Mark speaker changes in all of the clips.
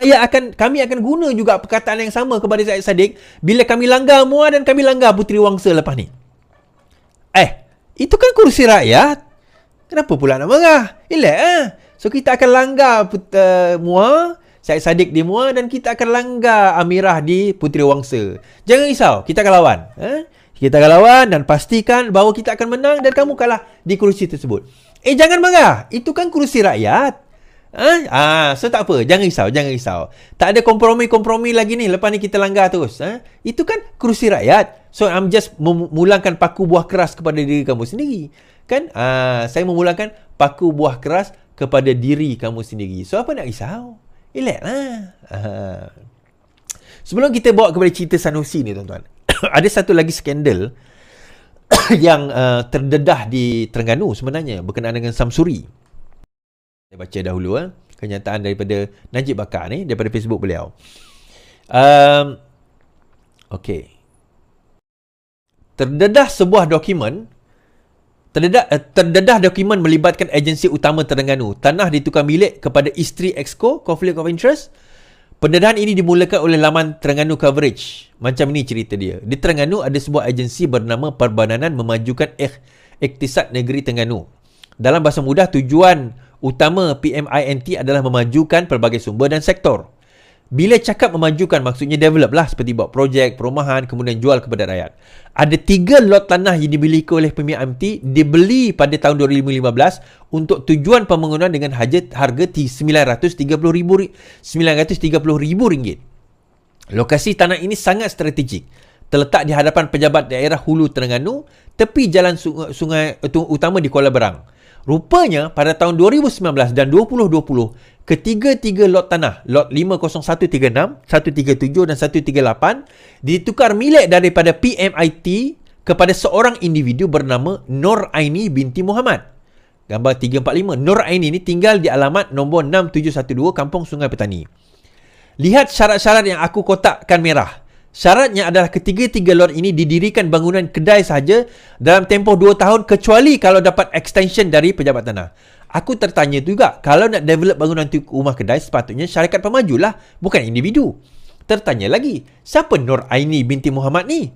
Speaker 1: Kami akan guna juga perkataan yang sama kepada Syed Saddiq bila kami langgar Muar dan kami langgar Puteri Wangsa lepas ni. Itu kan kursi rakyat. Kenapa pula nak marah? Elak. So kita akan langgar Muar, Syed Saddiq di Muar, dan kita akan langgar Amirah di Puteri Wangsa. Jangan risau, kita akan lawan. Kita akan lawan dan pastikan bahawa kita akan menang dan kamu kalah di kursi tersebut. Jangan marah. Itu kan kursi rakyat. So tak apa, jangan risau. Tak ada kompromi lagi ni. Lepas ni kita langgar terus. Itu kan kursi rakyat. So I'm just memulangkan paku buah keras kepada diri kamu sendiri. Kan? Saya memulangkan paku buah keras kepada diri kamu sendiri. So apa nak risau? Elak lah. Sebelum kita bawa kepada cerita Sanusi ni, tuan-tuan, ada satu lagi skandal yang terdedah di Terengganu sebenarnya berkenaan dengan Samsuri. Saya baca dahulu kenyataan daripada Najib Bakar ni, daripada Facebook beliau. Okey. Terdedah dokumen melibatkan agensi utama Terengganu. Tanah ditukar milik kepada isteri Exco, conflict of interest. Pendedahan ini dimulakan oleh laman Terengganu Coverage. Macam ni cerita dia. Di Terengganu ada sebuah agensi bernama Perbadanan Memajukan Iktisad Negeri Terengganu. Dalam bahasa mudah, tujuan utama PMINT adalah memajukan pelbagai sumber dan sektor. Bila cakap memajukan, maksudnya develop lah, seperti buat projek, perumahan, kemudian jual kepada rakyat. Ada 3 lot tanah yang dimiliki oleh PMINT, dibeli pada tahun 2015 untuk tujuan pembangunan dengan harga RM930,000. Lokasi tanah ini sangat strategik. Terletak di hadapan pejabat daerah Hulu Terengganu, tepi jalan sungai utama di Kuala Berang. Rupanya pada tahun 2019 dan 2020, ketiga-tiga lot tanah, lot 50136, 137 dan 138, ditukar milik daripada PMIT kepada seorang individu bernama Nur Aini binti Muhammad. Gambar 345. Nur Aini ini tinggal di alamat nombor 6712 Kampung Sungai Petani. Lihat syarat-syarat yang aku kotakkan merah. Syaratnya adalah ketiga-tiga lot ini didirikan bangunan kedai sahaja dalam tempoh 2 tahun, kecuali kalau dapat extension dari pejabat tanah. Aku tertanya juga, kalau nak develop bangunan rumah kedai, sepatutnya syarikat pemaju lah, bukan individu. Tertanya lagi, siapa Nur Aini binti Muhammad ni?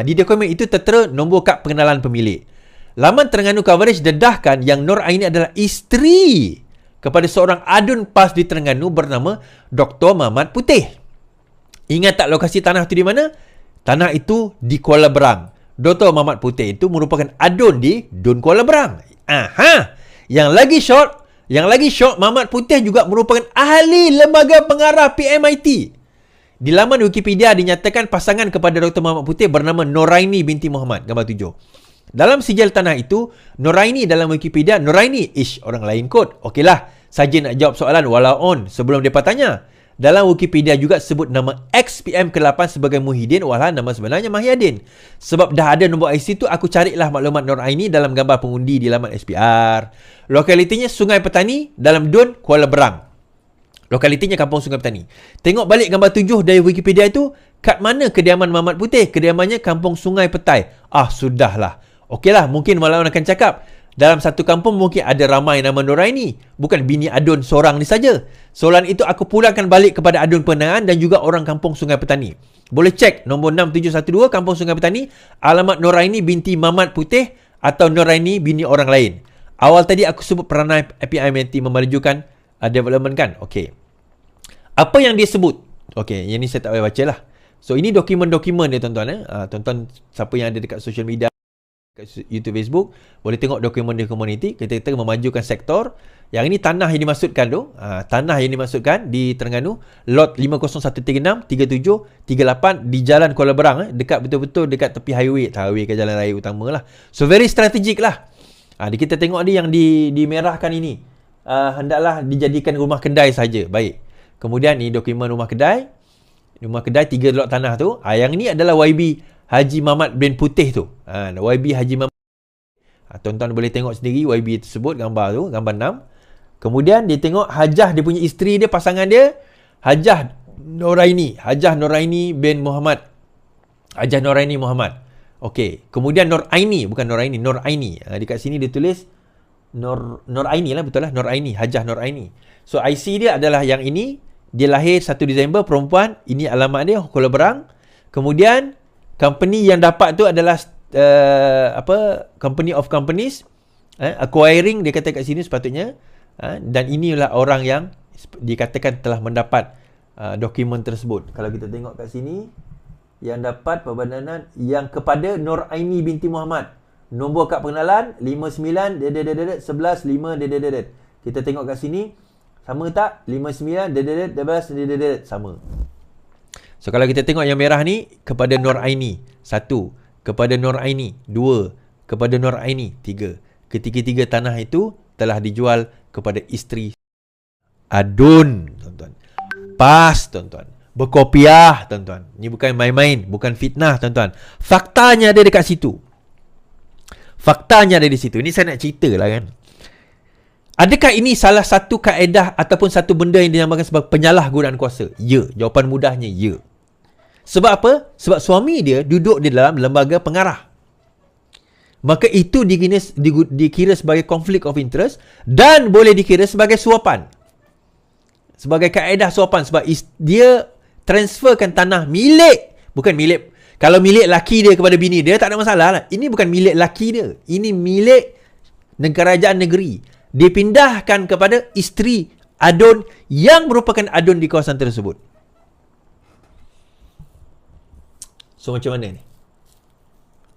Speaker 1: Di dokumen itu tertera nombor kad pengenalan pemilik. Laman Terengganu Coverage dedahkan yang Nur Aini adalah isteri kepada seorang adun PAS di Terengganu bernama Dr. Mamat Putih. Ingat tak lokasi tanah itu di mana? Tanah itu di Kuala Berang. Dr. Mamat Putih itu merupakan adun di Dun Kuala Berang. Yang lagi short, Mamat Putih juga merupakan ahli lembaga pengarah PMIT. Di laman Wikipedia dinyatakan pasangan kepada Dr. Mamat Putih bernama Noraini binti Muhammad. Gambar 7. Dalam sijil tanah itu, Noraini dalam Wikipedia, Noraini, orang lain kot. Okeylah, saja nak jawab soalan walau on sebelum mereka tanya. Dalam Wikipedia juga sebut nama ex-PM ke-8 sebagai Muhyiddin, walau nama sebenarnya Mahyadin. Sebab dah ada nombor IC tu, aku carilah maklumat Nur Aini dalam gambar pengundi di laman SPR. Lokalitinya Sungai Petani dalam Dun, Kuala Berang. Lokalitinya Kampung Sungai Petani. Tengok balik gambar 7 dari Wikipedia itu, kat mana kediaman Mamat Putih? Kediamannya Kampung Sungai Petai. Sudahlah. Okeylah, mungkin malam akan cakap, dalam satu kampung mungkin ada ramai nama Noraini. Bukan bini adun seorang ni saja. Soalan itu aku pulangkan balik kepada adun Penangan dan juga orang Kampung Sungai Petani. Boleh cek nombor 6712 Kampung Sungai Petani, alamat Noraini binti Mamat Putih atau Noraini bini orang lain. Awal tadi aku sebut peranan PMIT memajukan development kan? Okey. Apa yang dia sebut? Okey, yang ni saya tak boleh baca lah. So ini dokumen-dokumen dia, tuan-tuan. Tuan-tuan siapa yang ada dekat social media, YouTube, Facebook, boleh tengok dokumen-dokumen ini. Kita memajukan sektor. Yang ini tanah yang dimaksudkan tu. Tanah yang dimaksudkan di Terengganu, lot 50136, 37, 38 di Jalan Kuala Berang. Dekat betul-betul dekat tepi highway. Highway ke jalan raya utama lah. So very strategic lah. Kita tengok ni yang dimerahkan ini. Hendaklah dijadikan rumah kedai saja. Baik. Kemudian ni dokumen rumah kedai. Rumah kedai 3 lot tanah tu. Yang ni adalah YB Haji Mamat bin Putih tu. YB Haji Mamat. Tuan-tuan boleh tengok sendiri YB tersebut, gambar tu, gambar 6. Kemudian dia tengok Hajah, dia punya isteri dia, pasangan dia, Hajah Noraini bin Muhammad. Hajah Noraini Muhammad. Okey. Kemudian Nur Aini, bukan Noraini, Nur Aini. Dekat sini dia tulis Nur Aini lah, betul lah, Nur Aini, Hajah Nur Aini. So IC dia adalah yang ini Dia lahir 1 Disember, perempuan. Ini alamat dia, Kuala Berang. Kemudian company yang dapat tu adalah company of companies, acquiring dia kata kat sini sepatutnya. Dan inilah orang yang dikatakan telah mendapat dokumen tersebut. Kalau kita tengok kat sini, yang dapat perbadanan yang kepada Nur Aini binti Muhammad. Nombor kad pengenalan 59 11 5 Kita tengok kat sini, sama tak? 59 11 sama. So kalau kita tengok yang merah ni, kepada Nur Aini 1, kepada Nur Aini 2, kepada Nur Aini 3. Ketiga-tiga tanah itu telah dijual kepada isteri adun, tuan-tuan. Pas, tuan-tuan. Berkopiah, tuan-tuan. Ini bukan main-main, bukan fitnah, tuan-tuan. Faktanya ada dekat situ. Faktanya ada di situ. Ini saya nak cerita lah kan. Adakah ini salah satu kaedah ataupun satu benda yang dinamakan sebagai penyalahgunaan kuasa? Ya. Jawapan mudahnya ya. Sebab apa? Sebab suami dia duduk di dalam lembaga pengarah. Maka itu dikira sebagai conflict of interest dan boleh dikira sebagai suapan. Sebagai kaedah suapan. Sebab dia transferkan tanah milik. Bukan milik. Kalau milik laki dia kepada bini dia, tak ada masalah lah. Ini bukan milik laki dia. Ini milik kerajaan negeri. Dia pindahkan kepada isteri adun yang merupakan adun di kawasan tersebut. So macam mana ni?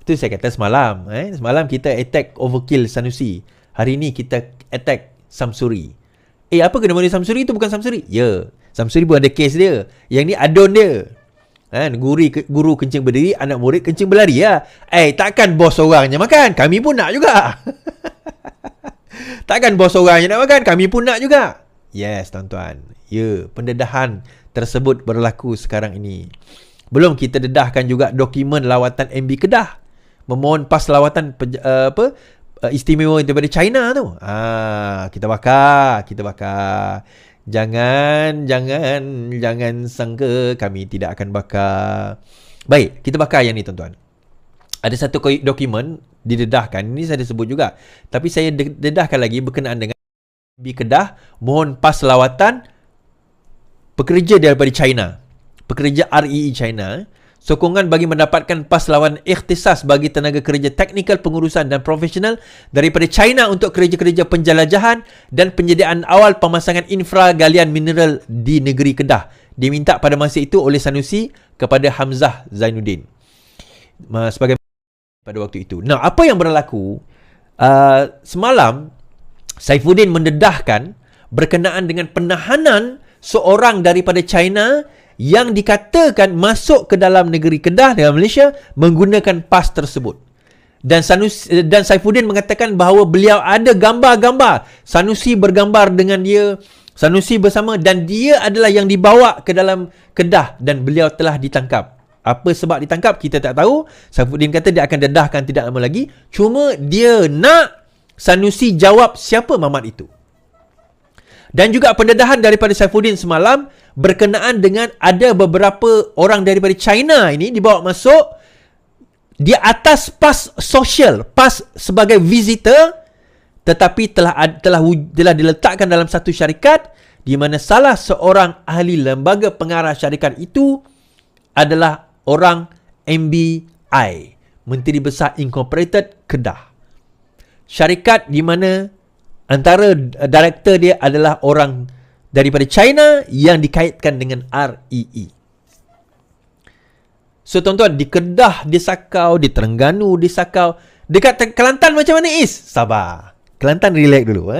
Speaker 1: Itu saya kata semalam. Semalam kita attack overkill Sanusi. Hari ni kita attack Samsuri. Apa kena mengena Samsuri? Itu bukan Samsuri. Ya. Samsuri pun ada kes dia. Yang ni adun dia. Guru kencing berdiri, anak murid kencing berlari lah. Takkan bos orangnya makan. Kami pun nak juga. Takkan bos orangnya nak makan. Kami pun nak juga. Yes, tuan-tuan. Ya, pendedahan tersebut berlaku sekarang ini. Belum kita dedahkan juga dokumen lawatan MB Kedah. Memohon pas lawatan istimewa daripada China tu. Kita bakar. Jangan sangka kami tidak akan bakar. Baik, kita bakar yang ni, tuan-tuan. Ada satu dokumen didedahkan. Ini saya sebut juga. Tapi saya dedahkan lagi berkenaan dengan MB Kedah. Mohon pas lawatan pekerja daripada China. Pekerja REE China. Sokongan bagi mendapatkan pas lawan ikhtisas bagi tenaga kerja teknikal pengurusan dan profesional daripada China untuk kerja-kerja penjelajahan dan penyediaan awal pemasangan infra galian mineral di negeri Kedah. Diminta pada masa itu oleh Sanusi kepada Hamzah Zainuddin sebagai pada waktu itu. Nah, apa yang berlaku? Semalam Saifuddin mendedahkan berkenaan dengan penahanan seorang daripada China yang dikatakan masuk ke dalam negeri Kedah dalam Malaysia menggunakan pas tersebut. Dan Saifuddin mengatakan bahawa beliau ada gambar-gambar. Sanusi bergambar dengan dia, Sanusi bersama, dan dia adalah yang dibawa ke dalam Kedah dan beliau telah ditangkap. Apa sebab ditangkap kita tak tahu. Saifuddin kata dia akan dedahkan tidak lama lagi. Cuma dia nak Sanusi jawab siapa Mamat itu. Dan juga pendedahan daripada Saifuddin semalam berkenaan dengan ada beberapa orang daripada China ini dibawa masuk di atas pas sosial, pas sebagai visitor, tetapi telah diletakkan dalam satu syarikat di mana salah seorang ahli lembaga pengarah syarikat itu adalah orang MBI, Menteri Besar Incorporated Kedah. Syarikat di mana antara director dia adalah orang daripada China yang dikaitkan dengan REE. So tuan-tuan, di Kedah disakau, di Terengganu disakau, dekat Kelantan macam mana Is? Sabar. Kelantan relax dulu.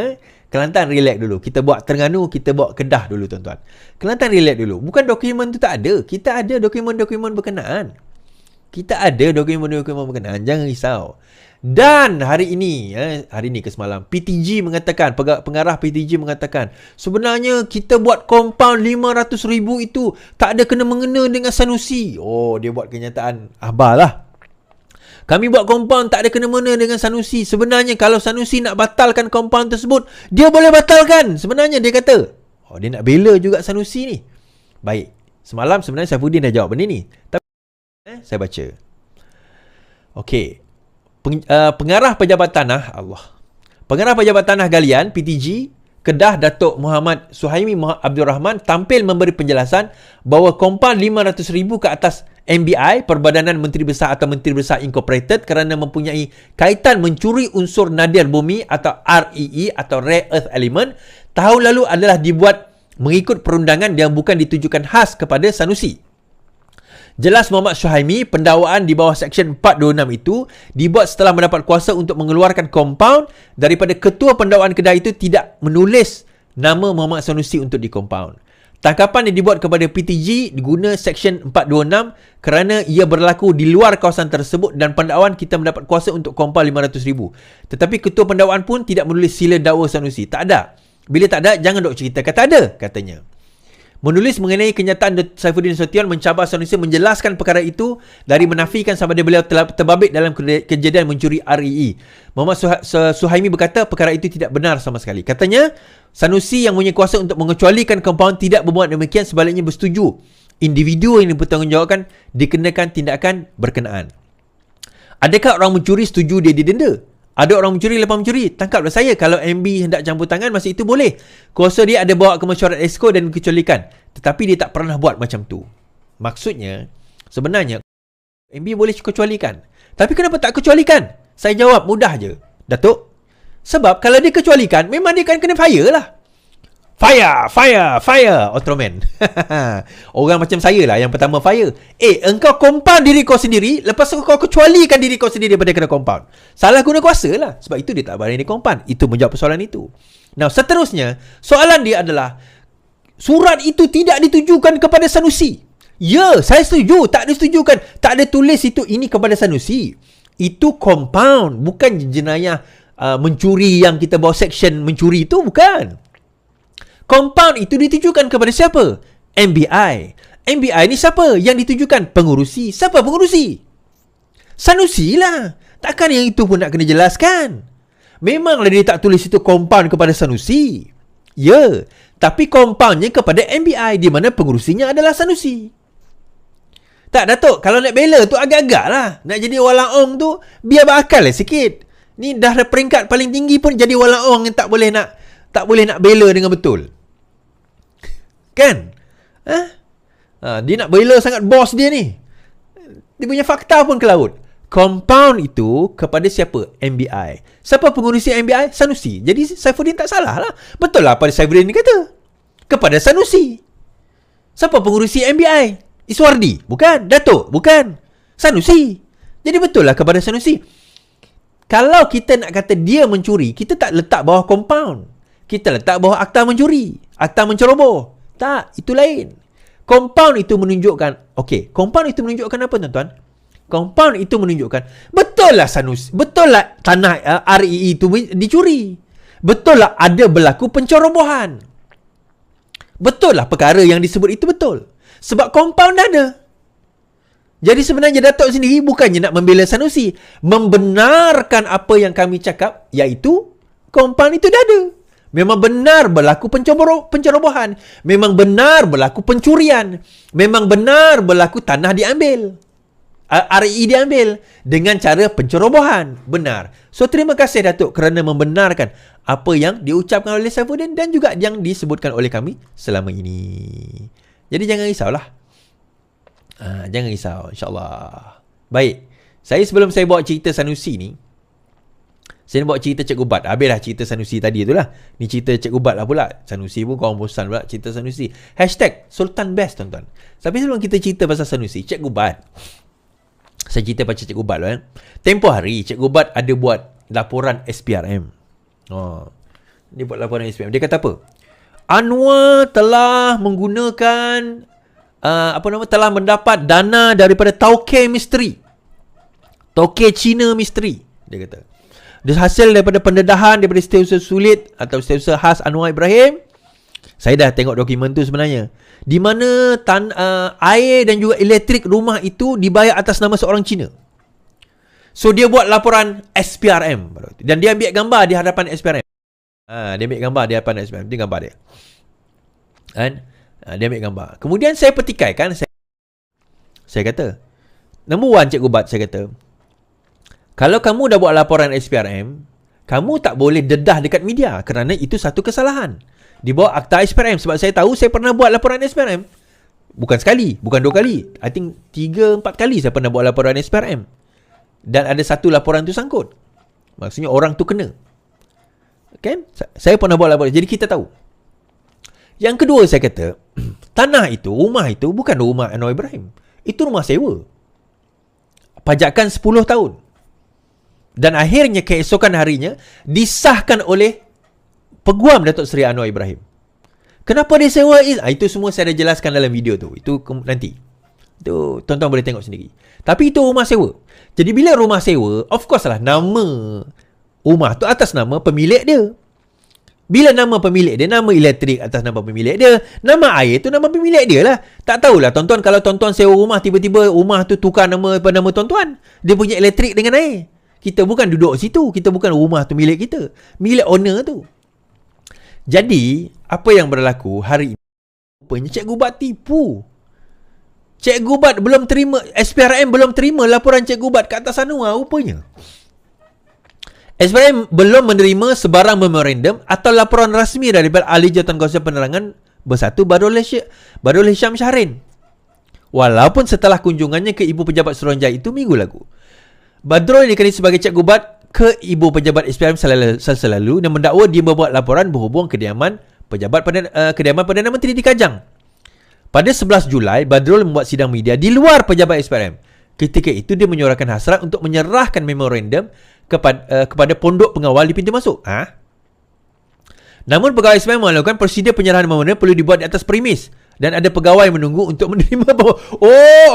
Speaker 1: Kelantan relax dulu. Kita buat Terengganu, kita buat Kedah dulu tuan-tuan. Kelantan relax dulu. Bukan dokumen tu tak ada. Kita ada dokumen-dokumen berkenaan. Jangan risau. Dan hari ini ke semalam, PTG mengatakan, pengarah PTG mengatakan, sebenarnya kita buat compound 500,000 itu tak ada kena-mengena dengan Sanusi. Oh, dia buat kenyataan akhbar lah. Kami buat compound tak ada kena-mengena dengan Sanusi. Sebenarnya kalau Sanusi nak batalkan compound tersebut, dia boleh batalkan. Sebenarnya dia kata. Oh, dia nak bela juga Sanusi ni. Baik. Semalam sebenarnya Saifuddin dah jawab benda ni. Tapi saya baca. Okey. Pengarah pejabat tanah Pengarah pejabat tanah galian PTG Kedah Datuk Muhammad Suhaimi Abdul Rahman tampil memberi penjelasan bahawa kompaun 500,000 ke atas MBI, Perbadanan Menteri Besar atau Menteri Besar Incorporated, kerana mempunyai kaitan mencuri unsur nadir bumi atau REE atau Rare Earth Element, tahun lalu adalah dibuat mengikut perundangan yang bukan ditujukan khas kepada Sanusi. Jelas Muhammad Suhaimi, pendakwaan di bawah Seksyen 426 itu dibuat setelah mendapat kuasa untuk mengeluarkan kompaun daripada ketua pendakwaan Kedah itu tidak menulis nama Muhammad Sanusi untuk dikompaun. Tangkapan yang dibuat kepada PTG diguna Seksyen 426 kerana ia berlaku di luar kawasan tersebut dan pendakwaan kita mendapat kuasa untuk kompaun 500,000. Tetapi ketua pendakwaan pun tidak menulis sila dakwa Sanusi. Tak ada. Bila tak ada, jangan dok cerita kata ada, katanya. Menulis mengenai kenyataan Saifuddin Nasution mencabar Sanusi menjelaskan perkara itu dari menafikan sama ada beliau telah terbabit dalam kejadian mencuri REE. Muhammad Suhaimi berkata perkara itu tidak benar sama sekali. Katanya, Sanusi yang punya kuasa untuk mengecualikan kompaun tidak berbuat demikian, sebaliknya bersetuju individu yang dipertanggungjawabkan dikenakan tindakan berkenaan. Adakah orang mencuri setuju dia didenda? Ada orang mencuri, lepas mencuri, tangkaplah saya. Kalau MB hendak campur tangan, masa itu boleh. Kuasa dia ada bawa ke mesyuarat Esko dan kecualikan. Tetapi dia tak pernah buat macam tu. Maksudnya, sebenarnya, MB boleh kecualikan. Tapi kenapa tak kecualikan? Saya jawab, mudah je, Datuk. Sebab kalau dia kecualikan, memang dia akan kena fire lah. Fire, fire, fire, Ultraman. Orang macam saya lah yang pertama fire. Engkau compound diri kau sendiri, lepas tu kau kecualikan diri kau sendiri daripada kena compound. Salah guna kuasa lah. Sebab itu dia tak berani compound. Itu menjawab persoalan itu. Now, seterusnya, soalan dia adalah, surat itu tidak ditujukan kepada Sanusi. Ya, saya setuju. Tak ditujukan. Tak ada tulis itu ini kepada Sanusi. Itu compound. Bukan jenayah mencuri yang kita bawa section mencuri itu. Bukan. Compound itu ditujukan kepada siapa? MBI. MBI ni siapa? Yang ditujukan pengurusi. Siapa pengurusi? Sanusi lah. Takkan yang itu pun nak kena jelaskan. Memanglah dia tak tulis itu compound kepada Sanusi. Ya. Tapi compoundnya kepada MBI, di mana pengurusinya adalah Sanusi. Tak, Datuk. Kalau nak bela tu agak-agak lah. Nak jadi walaong tu, biar berakal lah sikit. Ni dah peringkat paling tinggi pun jadi walaong yang tak boleh nak bela dengan betul. Kan? Dia nak bela sangat bos dia ni. Dia punya fakta pun ke laut. Compound itu kepada siapa? MBI. Siapa pengurusi MBI? Sanusi. Jadi Saifuddin tak salah lah. Betul lah pada Saifuddin ni kata. Kepada Sanusi. Siapa pengurusi MBI? Iswardi? Bukan. Datuk? Bukan. Sanusi. Jadi betul lah kepada Sanusi. Kalau kita nak kata dia mencuri, kita tak letak bawah compound. Kita letak bawah akta mencuri, akta menceroboh. Tak, itu lain. Compound itu menunjukkan, compound itu menunjukkan apa, tuan-tuan? Compound itu menunjukkan, betul lah Sanusi, betul lah tanah REE itu dicuri. Betul lah ada berlaku pencerobohan. Betul lah perkara yang disebut itu betul. Sebab compound dah ada. Jadi sebenarnya Datuk sendiri bukannya nak membela Sanusi, membenarkan apa yang kami cakap, iaitu compound itu dah ada. Memang benar berlaku pencerobohan. Memang benar berlaku pencurian. Memang benar berlaku tanah diambil. REE diambil dengan cara pencerobohan. Benar. So, terima kasih Datuk kerana membenarkan apa yang diucapkan oleh Saifuddin dan juga yang disebutkan oleh kami selama ini. Jadi, jangan risaulah. Jangan risau, insyaAllah. Baik. Sebelum saya bawa cerita Sanusi ni, saya nak bawa cerita Cikgu Bat. Habislah cerita Sanusi tadi tu lah. Ni cerita Cikgu Bat lah pula. Sanusi pun korang bosan pula cerita Sanusi. #Sultan Best, tuan-tuan. Tapi sebelum kita cerita pasal Sanusi, Cikgu Bat. Saya cerita pasal Cikgu Bat lah. Tempoh hari, Cikgu Bat ada buat laporan SPRM. Dia buat laporan SPRM. Dia kata apa? Anwar telah menggunakan telah mendapat dana daripada Tauke Misteri. Tauke Cina Misteri. Dia kata. Dia hasil daripada pendedahan daripada setiausaha sulit atau setiausaha khas Anwar Ibrahim. Saya dah tengok dokumen tu sebenarnya. Di mana air dan juga elektrik rumah itu dibayar atas nama seorang Cina. So dia buat laporan SPRM. Dan dia ambil gambar di hadapan SPRM. Dia ambil gambar di hadapan SPRM. Itu gambar dia. Kan? Dia ambil gambar. Kemudian saya petikaikan. Saya kata, nombor one Cikgu Bat, saya kata, kalau kamu dah buat laporan SPRM, kamu tak boleh dedah dekat media kerana itu satu kesalahan. Di bawah Akta SPRM. Sebab saya tahu saya pernah buat laporan SPRM. Bukan sekali, bukan 2 kali. I think 3-4 kali saya pernah buat laporan SPRM. Dan ada satu laporan tu sangkut. Maksudnya orang tu kena. Kan? Saya pernah buat laporan. Jadi kita tahu. Yang kedua saya kata, tanah itu, rumah itu bukan rumah Anwar Ibrahim. Itu rumah sewa. Pajakan 10 tahun. Dan akhirnya keesokan harinya disahkan oleh Peguam Datuk Seri Anwar Ibrahim. Kenapa dia sewa? Itu semua saya dah jelaskan dalam video tu. Itu nanti. Itu tuan-tuan boleh tengok sendiri. Tapi itu rumah sewa. Jadi bila rumah sewa, of course lah nama rumah tu atas nama pemilik dia. Bila nama pemilik dia, nama elektrik atas nama pemilik dia, nama air tu nama pemilik dia lah. Tak tahulah tuan-tuan, kalau tuan-tuan sewa rumah, tiba-tiba rumah tu tukar nama pada nama tuan-tuan. Dia punya elektrik dengan air. Kita bukan duduk situ. Kita bukan rumah tu milik kita. Milik owner tu. Jadi, apa yang berlaku hari ini? Rupanya Cikgu Bat tipu. Cikgu Bat belum terima, SPRM belum terima laporan Cikgu Bat ke atas Anwar rupanya. SPRM belum menerima sebarang memorandum atau laporan rasmi daripada Ahli Jawatankuasa Penerangan Bersatu Badrul Hisham Shahrin. Walaupun setelah kunjungannya ke Ibu Pejabat Suruhanjaya itu minggu lalu. Badrul dikenali sebagai Cikgu Bat ke Ibu Pejabat SPRM selalu dan mendakwa dia membuat laporan berhubung kediaman Perdana Menteri di Kajang. Pada 11 Julai, Badrul membuat sidang media di luar Pejabat SPRM. Ketika itu dia menyuarakan hasrat untuk menyerahkan memorandum kepada pondok pengawal di pintu masuk. Namun pegawai SPRM melakukan prosedur penyerahan memorandum perlu dibuat di atas premis dan ada pegawai menunggu untuk menerima bahawa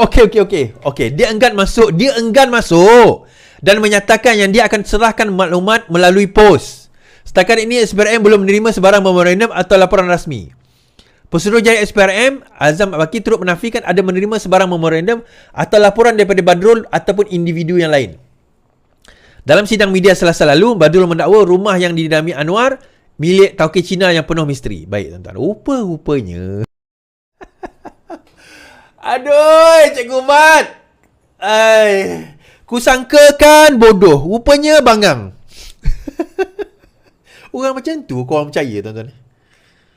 Speaker 1: okey. Dia enggan masuk dan menyatakan yang dia akan serahkan maklumat melalui pos. Setakat ini SPRM belum menerima sebarang memorandum atau laporan rasmi. Pesuruhjaya SPRM Azam Baki turut menafikan ada menerima sebarang memorandum atau laporan daripada Badrul ataupun individu yang lain. Dalam sidang media Selasa lalu, Badrul mendakwa rumah yang didinami Anwar milik tauke Cina yang penuh misteri. Baik tuan-tuan, rupa-rupanya aduh, Cikgu Mat, kusangkakan bodoh, rupanya bangang. Orang macam tu korang percaya tuan-tuan?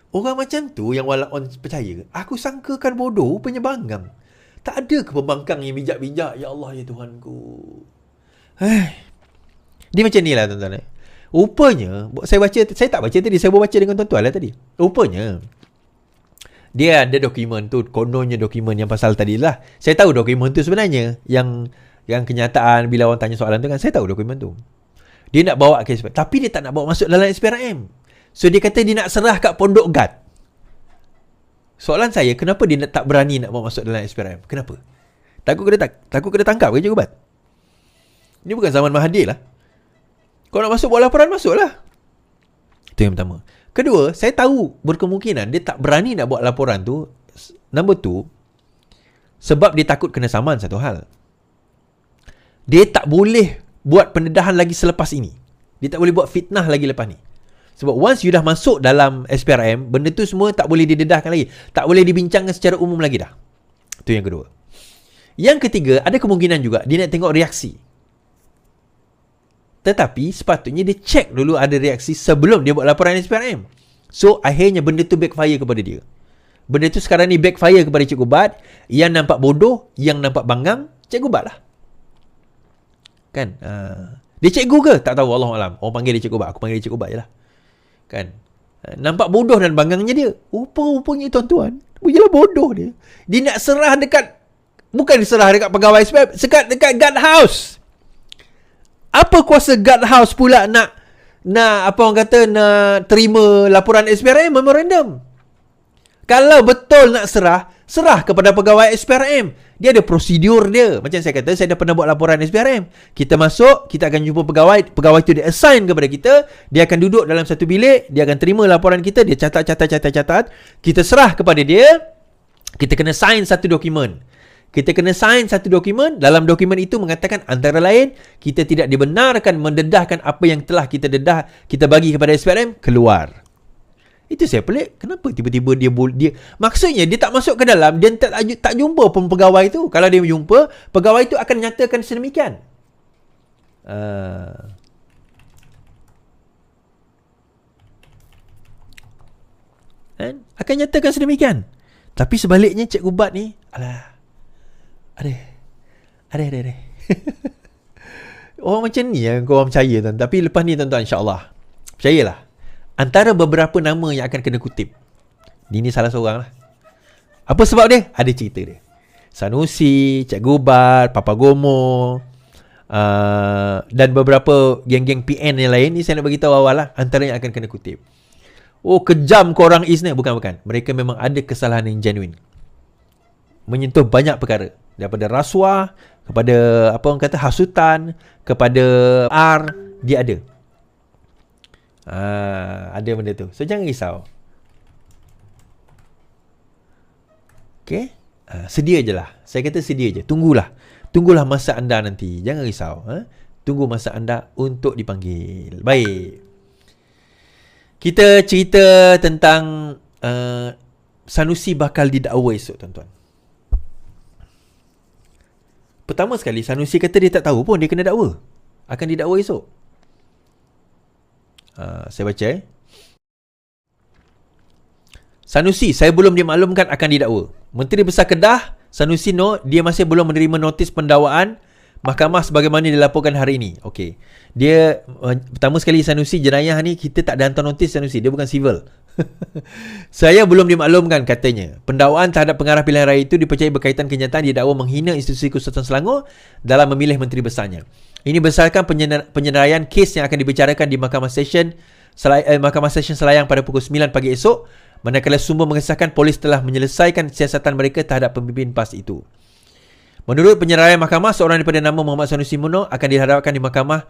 Speaker 1: Orang macam tu yang walaupun percaya, aku sangkakan bodoh, rupanya bangang. Tak ada ke pembangkang yang bijak-bijak? Ya Allah, ya Tuhanku. Dia macam ni lah tuan-tuan. Rupanya, saya tak baca tadi, saya baru baca dengan tuan-tuan lah tadi. Rupanya, dia ada dokumen tu, kononnya dokumen yang pasal tadi lah. Saya tahu dokumen tu sebenarnya. Yang kenyataan bila orang tanya soalan tu kan, saya tahu dokumen tu. Dia nak bawa ke SPRM, tapi dia tak nak bawa masuk dalam SPRM. So dia kata dia nak serah kat pondok guard. Soalan saya, kenapa dia tak berani nak bawa masuk dalam SPRM? Kenapa? Takut kena tangkap ke Cikgu Bat? Ini bukan zaman Mahathir lah. Kau nak masuk buat laporan, masuklah. Itu yang pertama. Kedua, saya tahu berkemungkinan dia tak berani nak buat laporan tu. Number 2, sebab dia takut kena saman satu hal. Dia tak boleh buat pendedahan lagi selepas ini. Dia tak boleh buat fitnah lagi lepas ni. Sebab once you dah masuk dalam SPRM, benda tu semua tak boleh didedahkan lagi. Tak boleh dibincangkan secara umum lagi dah. Itu yang kedua. Yang ketiga, ada kemungkinan juga dia nak tengok reaksi. Tetapi sepatutnya dia cek dulu ada reaksi sebelum dia buat laporan SPRM. So akhirnya benda tu backfire kepada dia. Benda tu sekarang ni backfire kepada Cikgu Bat. Yang nampak bodoh, yang nampak bangang, Cikgu Bat lah. Kan? Dia cikgu ke? Tak tahu, Allahualam. Orang panggil dia Cikgu Bat, aku panggil dia Cikgu Bat je lah. Kan? Nampak bodoh dan bangangnya dia. Rupa-rupanya tuan-tuan, bukanlah bodoh dia. Dia nak serah dekat, bukan diserah dekat pegawai SPRM, dekat guard house. Apa kuasa guard house pula nak apa orang kata, nak terima laporan SPRM memorandum? Kalau betul nak serah kepada pegawai SPRM. Dia ada prosedur dia. Macam saya kata, saya dah pernah buat laporan SPRM. Kita masuk, kita akan jumpa pegawai tu dia assign kepada kita, dia akan duduk dalam satu bilik, dia akan terima laporan kita, dia catat, kita serah kepada dia, kita kena sign satu dokumen. Dalam dokumen itu mengatakan antara lain, kita tidak dibenarkan mendedahkan apa yang telah kita bagi kepada SPRM keluar. Itu saya pelik. Kenapa tiba-tiba dia maksudnya dia tak masuk ke dalam, dia tak jumpa pun pegawai tu. Kalau dia jumpa, pegawai tu akan nyatakan sedemikian. Kan? Akan nyatakan sedemikian. Tapi sebaliknya Cikgu Bat ni, alah, ada. Orang macam ni yang korang percaya tuan. Tapi lepas ni tuan-tuan, insyaAllah, percayalah, antara beberapa nama yang akan kena kutip, ni salah seorang lah. Apa sebab dia? Ada cerita dia. Sanusi, Cikgu Bat, Papa Gomo, dan beberapa geng-geng PN yang lain ni, saya nak beritahu awal lah, antara yang akan kena kutip. Oh, kejam korang Is ni. Bukan. Mereka memang ada kesalahan yang genuine. Menyentuh banyak perkara. Daripada rasuah, kepada apa orang kata, hasutan, kepada dia ada. Ada benda tu. So, jangan risau. Okay? Sedia je lah. Saya kata sedia je. Tunggulah masa anda nanti. Jangan risau. Tunggu masa anda untuk dipanggil. Baik. Kita cerita tentang Sanusi bakal didakwa esok, tuan-tuan. Pertama sekali, Sanusi kata dia tak tahu pun dia kena dakwa. Akan didakwa esok. Saya baca. Sanusi, saya belum dimaklumkan akan didakwa. Menteri Besar Kedah, Sanusi dia masih belum menerima notis pendakwaan mahkamah sebagaimana dilaporkan hari ini. Okey. Dia, pertama sekali Sanusi, jenayah ni kita tak ada hantar notis Sanusi. Dia bukan civil. Saya belum dimaklumkan, katanya. Pendakwaan terhadap pengarah pilihan raya itu dipercayai berkaitan kenyataan didakwa menghina institusi Kesultanan Selangor dalam memilih menteri besarnya. Ini berdasarkan penyenaraian kes yang akan dibicarakan di Mahkamah Session Selayang pada pukul 9 pagi esok, manakala sumber mengesahkan polis telah menyelesaikan siasatan mereka terhadap pemimpin PAS itu. Menurut penyeraian mahkamah, seorang daripada nama Muhammad Sanusi Muno akan dihadapkan di mahkamah